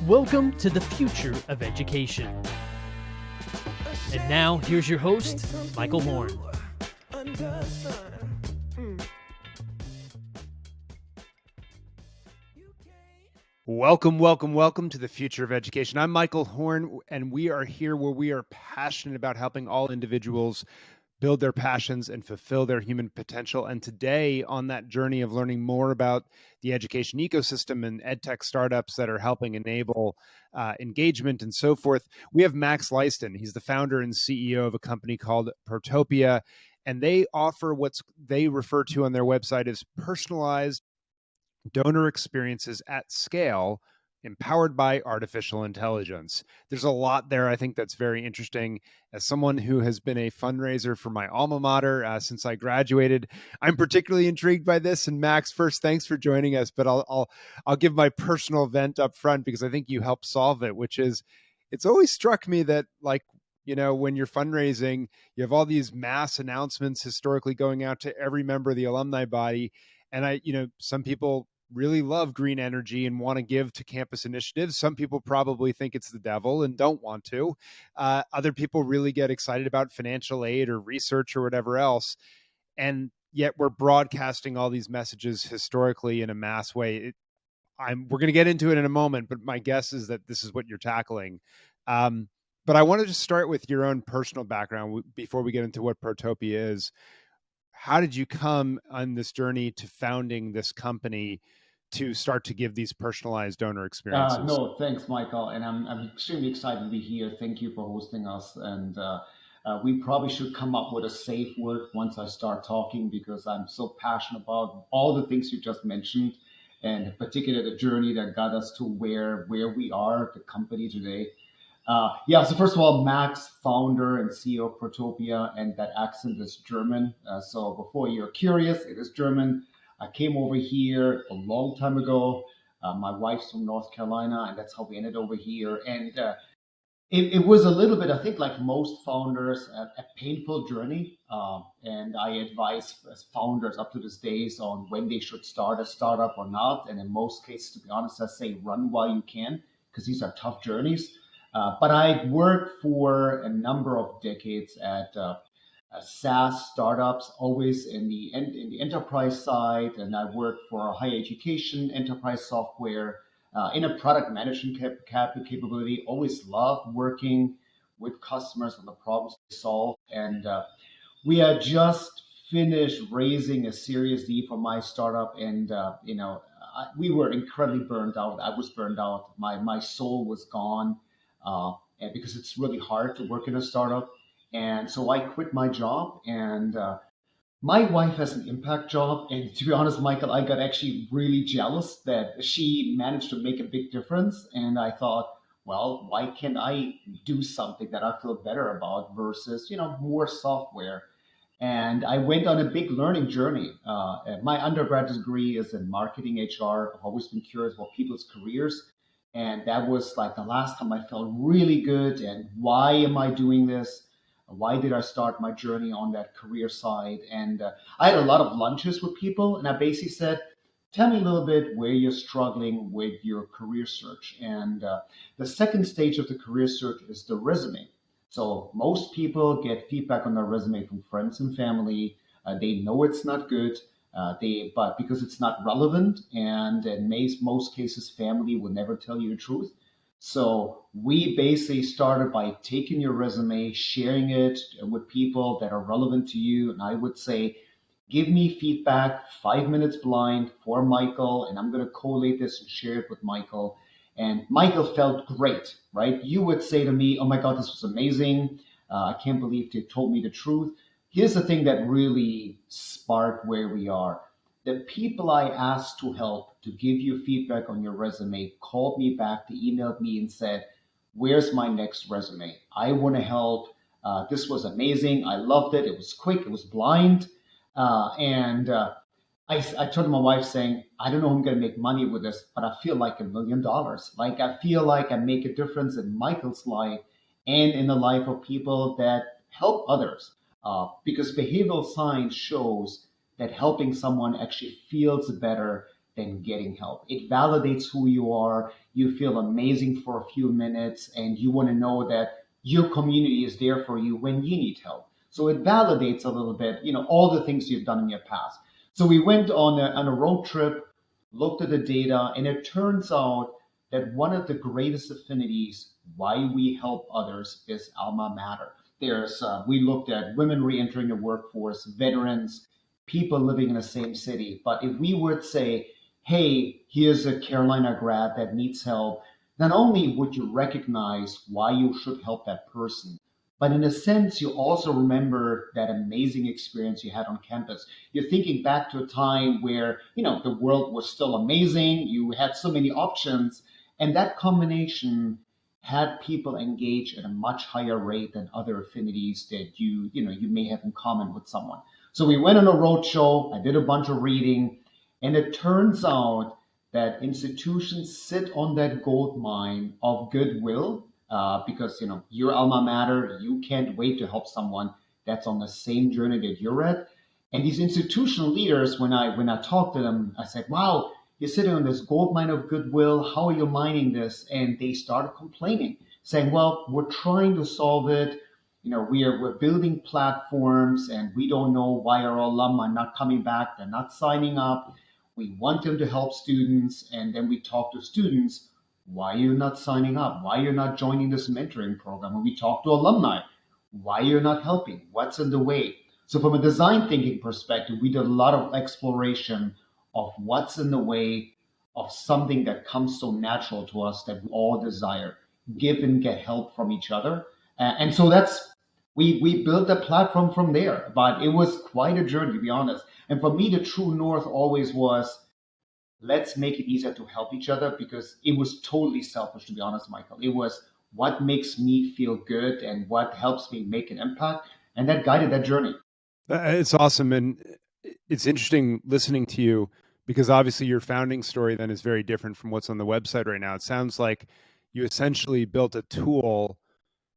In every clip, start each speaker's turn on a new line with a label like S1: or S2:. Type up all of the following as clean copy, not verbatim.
S1: Welcome to the future of education. And now, here's your host, Michael Horn.
S2: Welcome to the future of education. I'm Michael Horn, and we are here where we are passionate about helping all individuals build their passions and fulfill their human potential. And today, on that journey of learning more about the education ecosystem and edtech startups that are helping enable engagement and so forth, we have Max Leisten. He's the founder and CEO of a company called Protopia, and they offer what they refer to on their website as personalized donor experiences at scale, empowered by artificial intelligence. There's a lot there, I think, that's very interesting. As someone who has been a fundraiser for my alma mater since I graduated, I'm particularly intrigued by this. And Max, first, thanks for joining us. But I'll give my personal vent up front because I think you helped solve it, which is, it's always struck me that, like, you know, when you're fundraising, you have all these mass announcements historically going out to every member of the alumni body. And some people really love green energy and want to give to campus initiatives. Some people probably think it's the devil and don't want to. Other people really get excited about financial aid or research or whatever else. And yet we're broadcasting all these messages historically in a mass way. We're going to get into it in a moment, but my guess is that this is what you're tackling. But I want to just start with your own personal background before we get into what Protopia is. How did you come on this journey to founding this company to start to give these personalized donor experiences?
S3: No, thanks, Michael. And I'm extremely excited to be here. Thank you for hosting us. And we probably should come up with a safe word once I start talking, because I'm so passionate about all the things you just mentioned, and in particular the journey that got us to where we are, the company today. So first of all, Max, founder and CEO of Protopia, and that accent is German. So before you're curious, it is German. I came over here a long time ago. My wife's from North Carolina, and that's how we ended over here. And it was a little bit, I think, like most founders, a painful journey. And I advise founders up to this days on when they should start a startup or not. And in most cases, to be honest, I say run while you can, because these are tough journeys. But I worked for a number of decades at SaaS startups, always in the enterprise side, and I worked for higher education, enterprise software, in a product management capability. Always loved working with customers on the problems they solve, and we had just finished raising a Series D for my startup, and we were incredibly burned out. I was burned out. My soul was gone, and because it's really hard to work in a startup. And so I quit my job, and my wife has an impact job. And to be honest, Michael, I got actually really jealous that she managed to make a big difference. And I thought, well, why can't I do something that I feel better about versus, more software? And I went on a big learning journey. My undergraduate degree is in marketing HR. I've always been curious about people's careers. And that was like the last time I felt really good. And why am I doing this? Why did I start my journey on that career side? And I had a lot of lunches with people, and I basically said, tell me a little bit where you're struggling with your career search. And the second stage of the career search is the resume. So most people get feedback on their resume from friends and family. They know it's not good, but because it's not relevant, and in most cases, family will never tell you the truth. So we basically started by taking your resume, sharing it with people that are relevant to you. And I would say, give me feedback, 5 minutes blind for Michael, and I'm going to collate this and share it with Michael. And Michael felt great, right? You would say to me, oh my God, this was amazing. I can't believe they told me the truth. Here's the thing that really sparked where we are. The people I asked to help to give you feedback on your resume called me back, they emailed me and said, where's my next resume? I want to help. This was amazing. I loved it. It was quick. It was blind. And I told my wife saying, I don't know if I'm going to make money with this, but I feel like $1 million. Like I feel like I make a difference in Michael's life and in the life of people that help others. Because behavioral science shows that helping someone actually feels better than getting help. It validates who you are. You feel amazing for a few minutes, and you want to know that your community is there for you when you need help. So it validates a little bit, all the things you've done in your past. So we went on a road trip, looked at the data, and it turns out that one of the greatest affinities why we help others is alma mater. We looked at women reentering the workforce, veterans, people living in the same city. But if we would say, hey, here's a Carolina grad that needs help, not only would you recognize why you should help that person, but in a sense, you also remember that amazing experience you had on campus. You're thinking back to a time where, the world was still amazing. You had so many options. And that combination had people engage at a much higher rate than other affinities that you may have in common with someone. So we went on a road show. I did a bunch of reading, and it turns out that institutions sit on that gold mine of goodwill because your alma mater, you can't wait to help someone that's on the same journey that you're at. And these institutional leaders, when I talked to them, I said, "Wow, you're sitting on this gold mine of goodwill. How are you mining this?" And they started complaining, saying, "Well, we're trying to solve it. We're building platforms, and we don't know why our alum are not coming back. They're not signing up. We want them to help students." And then we talk to students, "Why are you not signing up? Why you're not joining this mentoring program?" And we talk to alumni, "Why you're not helping? What's in the way?" So from a design thinking perspective, we did a lot of exploration of what's in the way of something that comes so natural to us that we all desire, give and get help from each other. And so we built the platform from there. But it was quite a journey, to be honest. And for me, the true north always was, let's make it easier to help each other, because it was totally selfish, to be honest, Michael. It was what makes me feel good and what helps me make an impact. And that guided that journey.
S2: It's awesome. And it's interesting listening to you, because obviously your founding story then is very different from what's on the website right now. It sounds like you essentially built a tool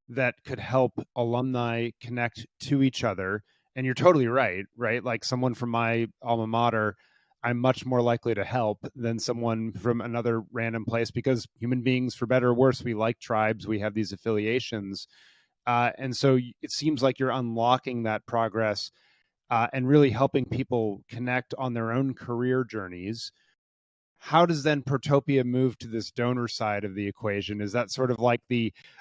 S2: that could help alumni connect to each other. And you're totally right? Like someone from my alma mater, I'm much more likely to help than someone from another random place, because human beings, for better or worse, we like tribes, we have these affiliations. And so it seems like you're unlocking that progress and really helping people connect on their own career journeys. How does then Protopia move to this donor side of the equation? Is that sort of like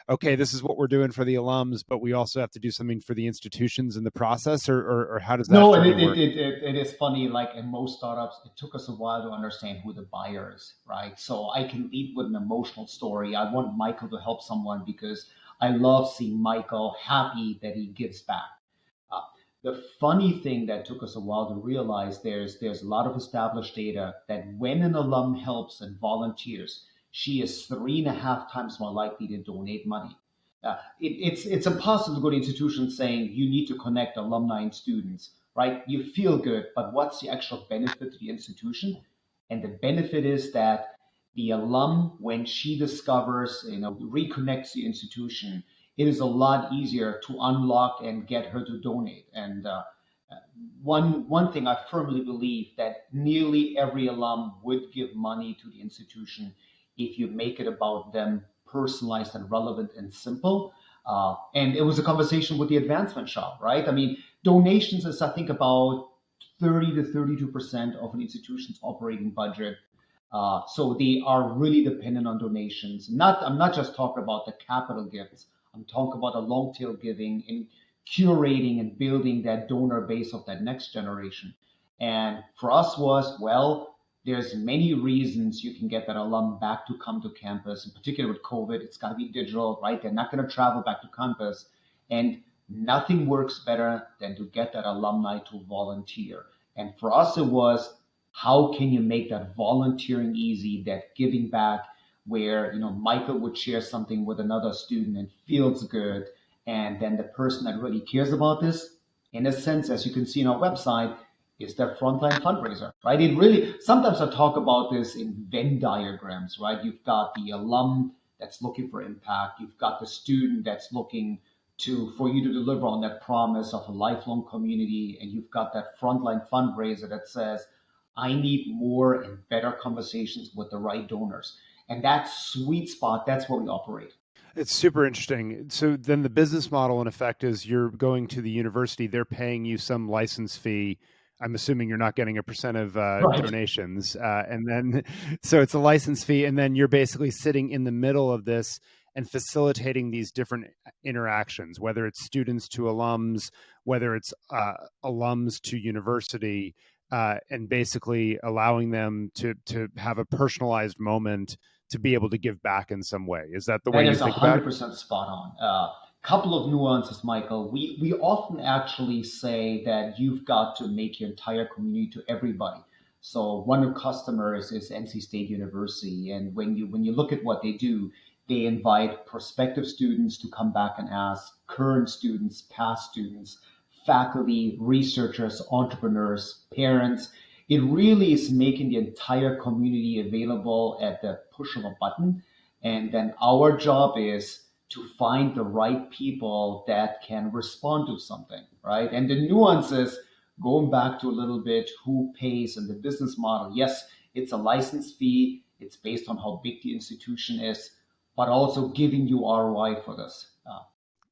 S2: okay, this is what we're doing for the alums, but we also have to do something for the institutions in the process, or how does that
S3: No, and
S2: work?
S3: it is funny. Like in most startups, it took us a while to understand who the buyer is, right? So I can lead with an emotional story. I want Michael to help someone because I love seeing Michael happy that he gives back. Uh, the funny thing that took us a while to realize, there's a lot of established data that when an alum helps and volunteers, she is 3.5 times more likely to donate money. It's impossible to go to institutions saying you need to connect alumni and students, right? You feel good, but what's the actual benefit to the institution? And the benefit is that the alum, when she discovers, reconnects the institution, it is a lot easier to unlock and get her to donate. And one thing I firmly believe, that nearly every alum would give money to the institution if you make it about them, personalized and relevant and simple. And it was a conversation with the advancement shop, right? I mean, donations is, I think, about 30 to 32% of an institution's operating budget. So they are really dependent on donations. I'm not just talking about the capital gifts. I'm talking about a long tail giving and curating and building that donor base of that next generation. And for us was, well, there's many reasons you can get that alum back to come to campus. In particular with COVID, it's got to be digital, right? They're not going to travel back to campus. And nothing works better than to get that alumni to volunteer. And for us, it was, how can you make that volunteering easy, that giving back, where Michael would share something with another student and feels good, and then the person that really cares about this, in a sense, as you can see on our website, is their frontline fundraiser, right? It really, sometimes I talk about this in Venn diagrams, right? You've got the alum that's looking for impact, you've got the student that's looking for you to deliver on that promise of a lifelong community, and you've got that frontline fundraiser that says, I need more and better conversations with the right donors. And that sweet spot, that's where we operate.
S2: It's super interesting. So then the business model in effect is you're going to the university, they're paying you some license fee. I'm assuming you're not getting a percent of
S3: Right.
S2: donations. And then, so it's a license fee. And then you're basically sitting in the middle of this and facilitating these different interactions, whether it's students to alums, whether it's alums to university, and basically allowing them to have a personalized moment to be able to give back in some way. Is that the way
S3: That
S2: you
S3: is
S2: think about it?
S3: 100% spot on. Couple of nuances, Michael. We often actually say that you've got to make your entire community to everybody. So one of customers is NC State University, and when you look at what they do, they invite prospective students to come back and ask, current students, past students, faculty, researchers, entrepreneurs, parents. It really is making the entire community available at the push of a button. And then our job is to find the right people that can respond to something, right? And the nuances, going back to a little bit who pays and the business model. Yes, it's a license fee. It's based on how big the institution is, but also giving you ROI for this.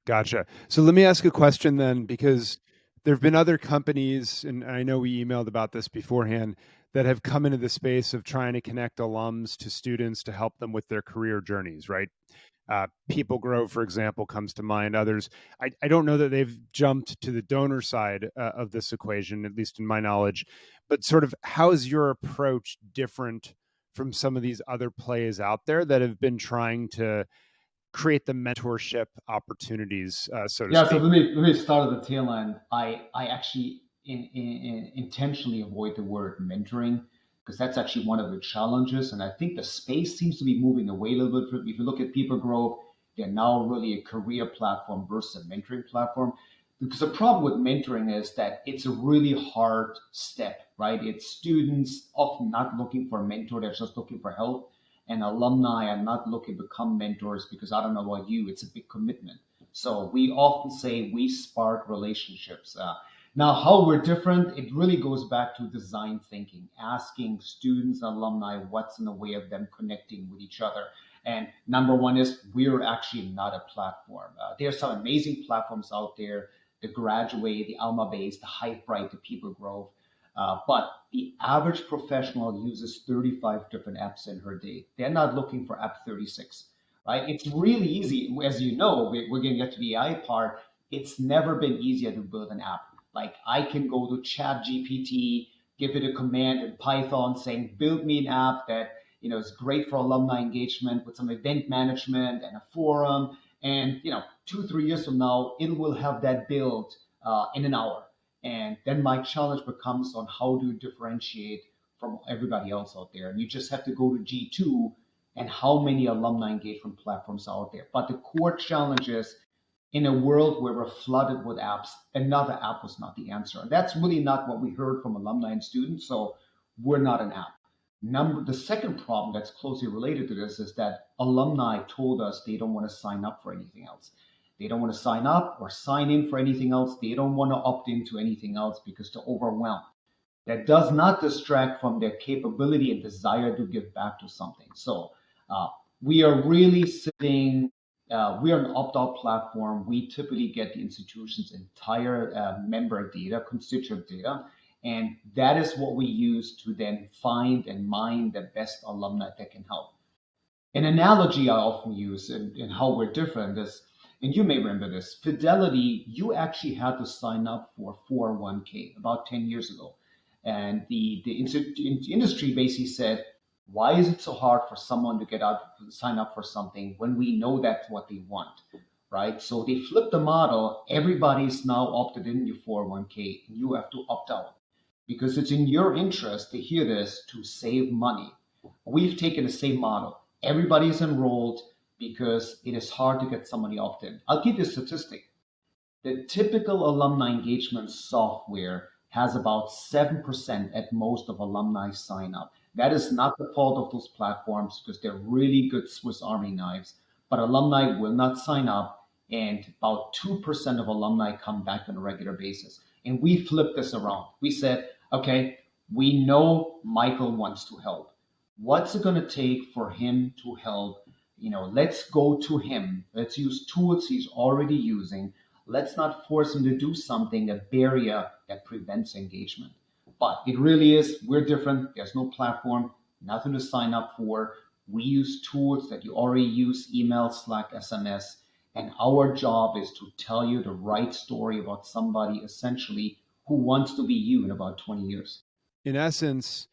S2: Gotcha. So let me ask a question then, because there have been other companies, and I know we emailed about this beforehand, that have come into the space of trying to connect alums to students to help them with their career journeys, right? People Grow, for example, comes to mind. Others, I don't know that they've jumped to the donor side of this equation, at least in my knowledge. But sort of, how is your approach different from some of these other plays out there that have been trying to create the mentorship opportunities, so to
S3: Yeah, so
S2: speak?
S3: let me start at the tail end. I actually intentionally avoid the word mentoring because that's actually one of the challenges, and I think the space seems to be moving away a little bit. If you look at People Grow, they're now really a career platform versus a mentoring platform. Because the problem with mentoring is that it's a really hard step, right? It's students often not looking for a mentor; they're just looking for help. And alumni are not looking to become mentors because I don't know about you, it's a big commitment. So we often say we spark relationships. Now, how we're different, it really goes back to design thinking, asking students, alumni, what's in the way of them connecting with each other. And number one is we're actually not a platform. There are some amazing platforms out there, the Graduate, the Alma Base, the Highbright, the People Grove. But the average professional uses 35 different apps in her day. They're not looking for app 36, right? It's really easy. As you know, we're going to get to the AI part. It's never been easier to build an app. Like I can go to Chat GPT, give it a command in Python saying, build me an app that is great for alumni engagement with some event management and a forum. And 2-3 years from now, it will have that built in an hour. And then my challenge becomes on how do you differentiate from everybody else out there. And you just have to go to G2 and how many alumni engagement platforms are out there. But the core challenge is in a world where we're flooded with apps, another app was not the answer. And that's really not what we heard from alumni and students. So we're not an app. The second problem that's closely related to this is that alumni told us they don't want to sign up for anything else. They don't want to sign up or sign in for anything else. They don't want to opt into anything else because they're overwhelmed. That does not distract from their capability and desire to give back to something. So we are really sitting, we are an opt-out platform. We typically get the institution's entire member data, constituent data, and that is what we use to then find and mine the best alumni that can help. An analogy I often use in how we're different is, and you may remember this, Fidelity, you actually had to sign up for 401k about 10 years ago. And the industry basically said, why is it so hard for someone to get out, sign up for something when we know that's what they want, right? So they flipped the model. Everybody's now opted in your 401k, and you have to opt out because it's in your interest to hear this to save money. We've taken the same model. Everybody's enrolled because it is hard to get somebody opt in. I'll give you a statistic. The typical alumni engagement software has about 7% at most of alumni sign up. That is not the fault of those platforms because they're really good Swiss Army knives, but alumni will not sign up, and about 2% of alumni come back on a regular basis. And we flipped this around. We said, okay, We know Michael wants to help. What's it going to take for him to help? Let's go to him. Let's use tools he's already using. Let's not force him to do something, a barrier that prevents engagement. But it really is, we're different. There's no platform, nothing to sign up for. We use tools that you already use, email, Slack, SMS. And our job is to tell you the right story about somebody essentially who wants to be you in about 20 years.
S2: In essence,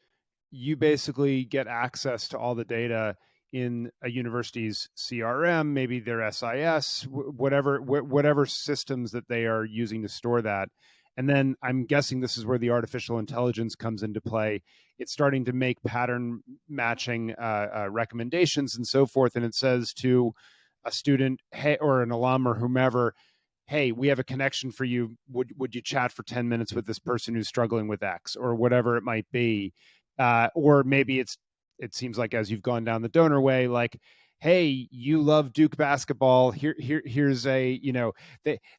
S2: you basically get access to all the data in a university's CRM, maybe their SIS, whatever systems that they are using to store that. And then I'm guessing this is where the artificial intelligence comes into play. It's starting to make pattern matching recommendations and so forth. And it says to a student, hey, or an alum or whomever, hey, we have a connection for you. Would you chat for 10 minutes with this person who's struggling with X or whatever it might be? Or maybe it seems like as you've gone down the donor way, like, hey, you love Duke basketball. Here's a,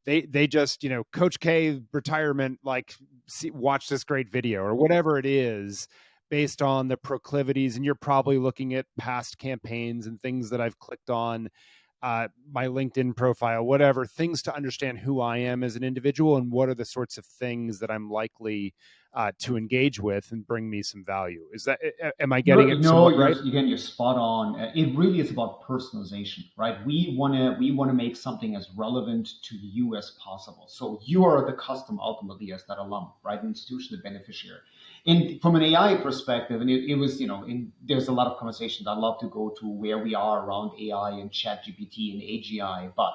S2: they just, Coach K retirement, like watch this great video or whatever it is based on the proclivities. And you're probably looking at past campaigns and things that I've clicked on, my LinkedIn profile, whatever, things to understand who I am as an individual and what are the sorts of things that I'm likely to engage with and bring me some value. Is that, am I getting it somewhat right?
S3: Again, you're spot on. It really is about personalization, right? We want to make something as relevant to you as possible. So you are the customer ultimately as that alum, right? The institution, the beneficiary. And from an AI perspective, and it was, there's a lot of conversations I'd love to go to where we are around AI and ChatGPT and AGI, but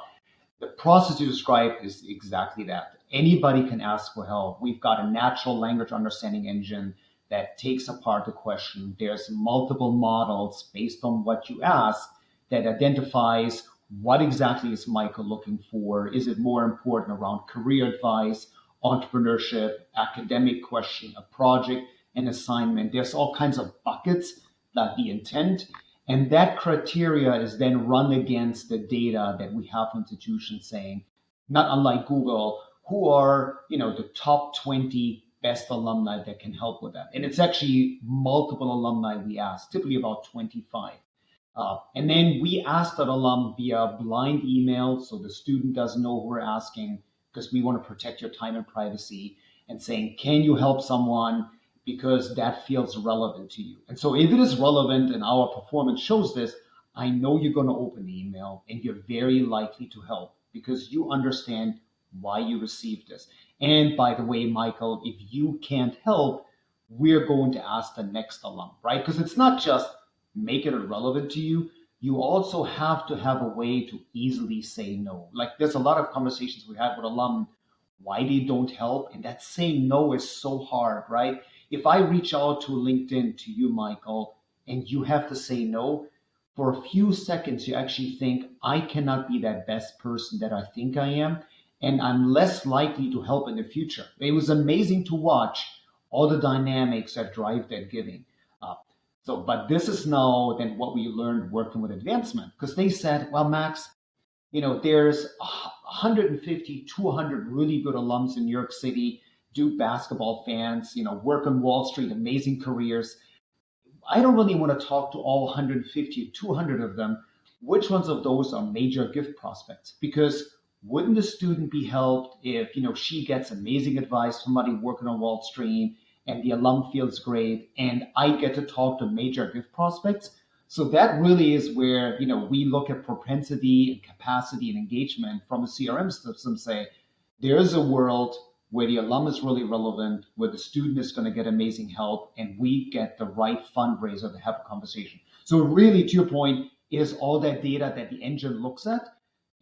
S3: the process you described is exactly that. Anybody can ask for help. We've got a natural language understanding engine that takes apart the question. There's multiple models based on what you ask that identifies what exactly is Michael looking for. Is it more important around career advice, entrepreneurship, academic question, a project, an assignment? There's all kinds of buckets that the intent. And that criteria is then run against the data that we have from institutions saying, not unlike Google, who are the top 20 best alumni that can help with that. And it's actually multiple alumni we ask, typically about 25. And then we ask that alum via blind email, so the student doesn't know who we're asking, because we want to protect your time and privacy, and saying, can you help someone? Because that feels relevant to you. And so if it is relevant and our performance shows this, I know you're going to open the email and you're very likely to help because you understand why you received this. And by the way, Michael, if you can't help, we're going to ask the next alum, right? Because it's not just make it irrelevant to you. You also have to have a way to easily say no. Like there's a lot of conversations we had with alum, why they don't help. And that saying no is so hard, right? If I reach out to LinkedIn to you, Michael, and you have to say no, for a few seconds, you actually think, I cannot be that best person that I think I am, and I'm less likely to help in the future. It was amazing to watch all the dynamics that drive that giving. But this is now then what we learned working with advancement, because they said, well, Max, there's 150, 200 really good alums in New York City, Duke basketball fans, work on Wall Street, amazing careers. I don't really want to talk to all 150, 200 of them. Which ones of those are major gift prospects? Because wouldn't the student be helped if, she gets amazing advice from somebody working on Wall Street and the alum feels great and I get to talk to major gift prospects? So that really is where, we look at propensity and capacity and engagement from a CRM system, say, there is a world where the alum is really relevant, where the student is going to get amazing help, and we get the right fundraiser to have a conversation. So really, to your point, is all that data that the engine looks at.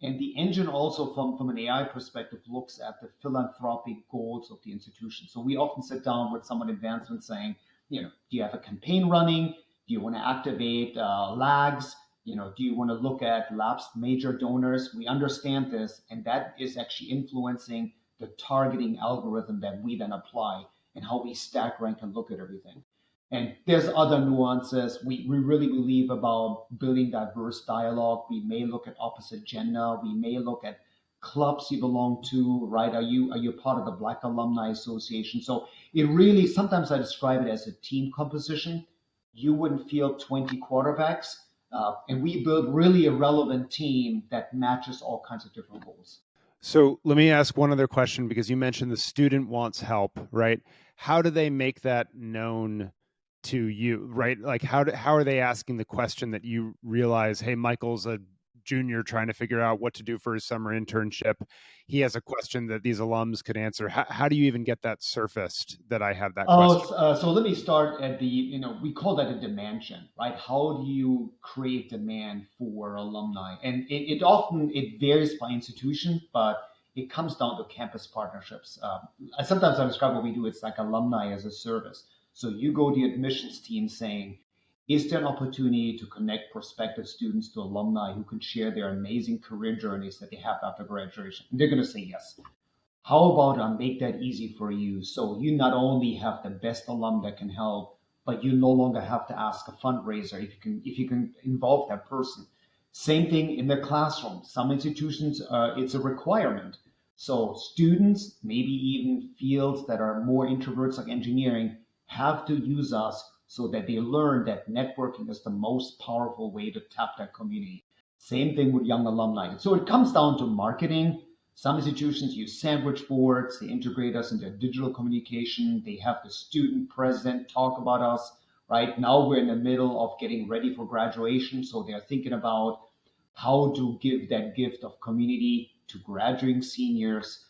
S3: And the engine also, from an AI perspective, looks at the philanthropic goals of the institution. So we often sit down with someone in advancement saying, do you have a campaign running? Do you want to activate lags? Do you want to look at lapsed major donors? We understand this, and that is actually influencing the targeting algorithm that we then apply and how we stack rank and look at everything. And there's other nuances. We really believe about building diverse dialogue. We may look at opposite gender. We may look at clubs you belong to, right? Are you part of the Black Alumni Association? So it really, sometimes I describe it as a team composition. You wouldn't field 20 quarterbacks, and we build really a relevant team that matches all kinds of different goals.
S2: So let me ask one other question, because you mentioned the student wants help, right? How do they make that known to you, right? Like how are they asking the question that you realize, hey, Michael's a junior trying to figure out what to do for his summer internship. He has a question that these alums could answer. How do you even get that surfaced, that I have that question?
S3: So let me start at we call that a demand gen, right? How do you create demand for alumni? And it varies by institution, but it comes down to campus partnerships. Sometimes I describe what we do. It's like alumni as a service. So you go to the admissions team saying, is there an opportunity to connect prospective students to alumni who can share their amazing career journeys that they have after graduation? And they're going to say yes. How about I make that easy for you, so you not only have the best alum that can help, but you no longer have to ask a fundraiser if you can involve that person. Same thing in the classroom. Some institutions, it's a requirement. So students, maybe even fields that are more introverts like engineering, have to use us so that they learn that networking is the most powerful way to tap that community. Same thing with young alumni. So it comes down to marketing. Some institutions use sandwich boards. They integrate us into digital communication. They have the student president talk about us. Right now, we're in the middle of getting ready for graduation. So they're thinking about how to give that gift of community to graduating seniors.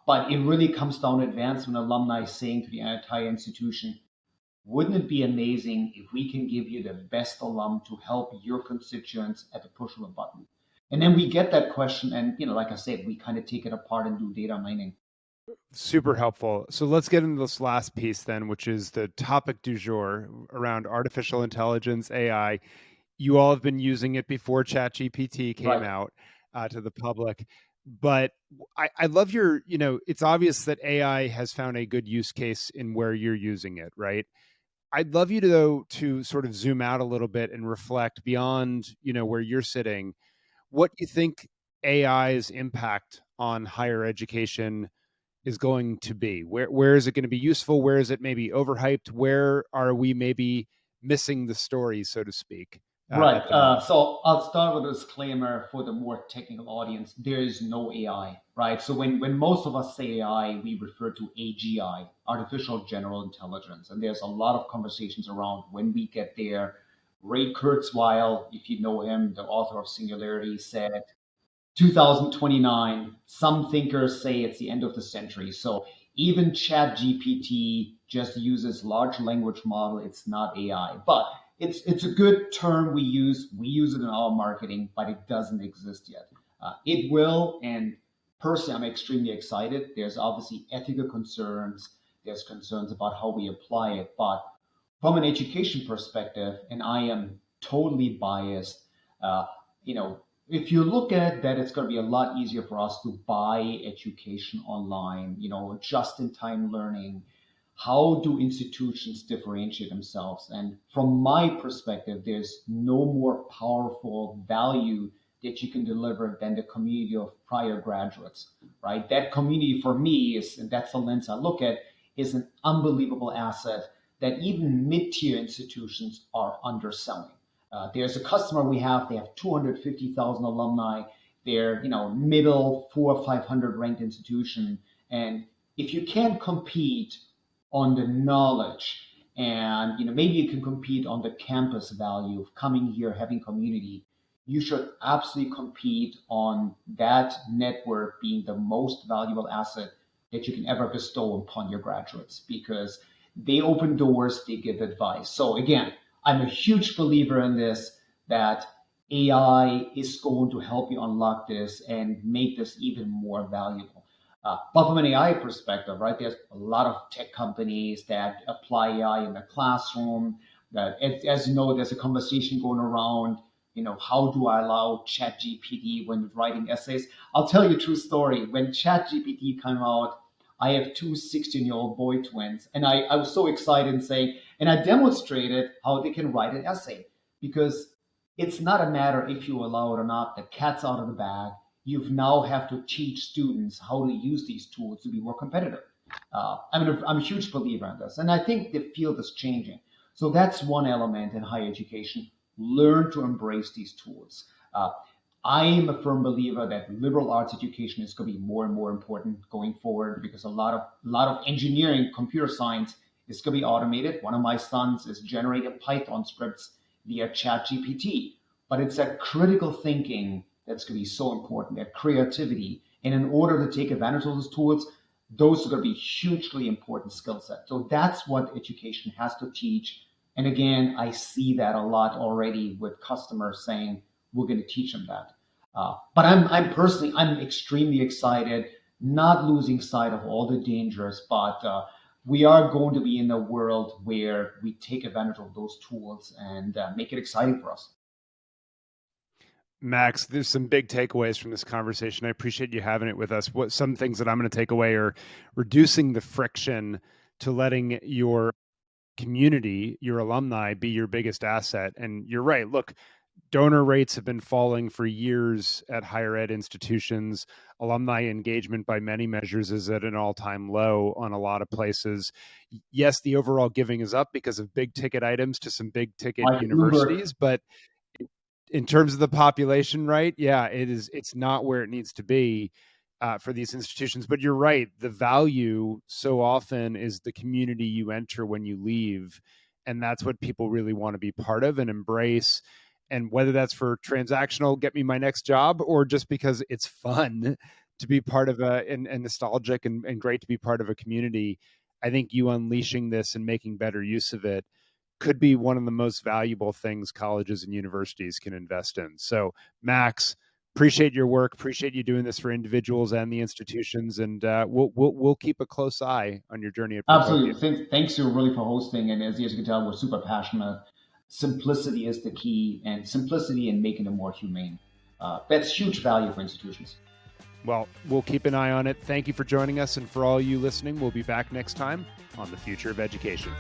S3: But it really comes down to advancement alumni saying to the entire institution, wouldn't it be amazing if we can give you the best alum to help your constituents at the push of a button? And then we get that question, and like I said, we kind of take it apart and do data mining.
S2: Super helpful. So let's get into this last piece then, which is the topic du jour around artificial intelligence, AI. You all have been using it before ChatGPT came out to the public. But I love it's obvious that AI has found a good use case in where you're using it, right? I'd love you to sort of zoom out a little bit and reflect beyond, where you're sitting. What do you think AI's impact on higher education is going to be? Where is it going to be useful? Where is it maybe overhyped? Where are we maybe missing the story, so to speak?
S3: Right. So I'll start with a disclaimer for the more technical audience. There is no AI, right? So when most of us say AI, we refer to AGI, artificial general intelligence. And there's a lot of conversations around when we get there. Ray Kurzweil, if you know him, the author of Singularity, said 2029, some thinkers say it's the end of the century. So even ChatGPT just uses large language model. It's not AI, but it's a good term we use. We use it in our marketing, but it doesn't exist yet. It will, and personally, I'm extremely excited. There's obviously ethical concerns. There's concerns about how we apply it, but from an education perspective, and I am totally biased, uh, you know, if you look at that, it's going to be a lot easier for us to buy education online, just in time learning. How do institutions differentiate themselves? And from my perspective, there's no more powerful value that you can deliver than the community of prior graduates, right? That community for me and that's the lens I look at, is an unbelievable asset that even mid-tier institutions are underselling. There's a customer we have, they have 250,000 alumni. They're, middle 400 or 500 ranked institution. And if you can't compete on the knowledge and, maybe you can compete on the campus value of coming here, having community, you should absolutely compete on that network being the most valuable asset that you can ever bestow upon your graduates, because they open doors, they give advice. So again, I'm a huge believer in this, that AI is going to help you unlock this and make this even more valuable. But from an AI perspective, right, there's a lot of tech companies that apply AI in the classroom. That, as you know, there's a conversation going around, how do I allow ChatGPT when writing essays? I'll tell you a true story. When ChatGPT came out, I have two 16-year-old boy twins, and I was so excited and I demonstrated how they can write an essay, because it's not a matter if you allow it or not. The cat's out of the bag. you now have to teach students how to use these tools to be more competitive. I'm a huge believer in this, and I think the field is changing. So that's one element in higher education. Learn to embrace these tools. I am a firm believer that liberal arts education is going to be more and more important going forward because a lot of engineering, computer science is going to be automated. One of my sons is generating Python scripts via ChatGPT, but it's that critical thinking that's going to be so important, that creativity. And in order to take advantage of those tools, those are going to be hugely important skill sets. So that's what education has to teach. And again, I see that a lot already with customers saying, we're going to teach them that. But I'm personally, I'm extremely excited, not losing sight of all the dangers, but we are going to be in a world where we take advantage of those tools and make it exciting for us.
S2: Max, there's some big takeaways from this conversation. I appreciate you having it with us. What some things that I'm going to take away are reducing the friction to letting your community, your alumni, be your biggest asset. And you're right. Look, donor rates have been falling for years at higher ed institutions. Alumni engagement by many measures is at an all-time low on a lot of places. Yes, the overall giving is up because of big ticket items to some big ticket
S3: Like
S2: universities, but in terms of the population, right? Yeah, it's not where it needs to be for these institutions. But you're right. The value so often is the community you enter when you leave. And that's what people really want to be part of and embrace. And whether that's for transactional, get me my next job, or just because it's fun to be part of and nostalgic and great to be part of a community, I think you unleashing this and making better use of it could be one of the most valuable things colleges and universities can invest in. So, Max, appreciate your work. Appreciate you doing this for individuals and the institutions, and we'll keep a close eye on your journey at Protopia.
S3: Absolutely. Thanks you really for hosting. And as you can tell, we're super passionate. Simplicity is the key, and simplicity and making it more humane. That's huge value for institutions.
S2: Well, we'll keep an eye on it. Thank you for joining us, and for all you listening, we'll be back next time on The Future of Education.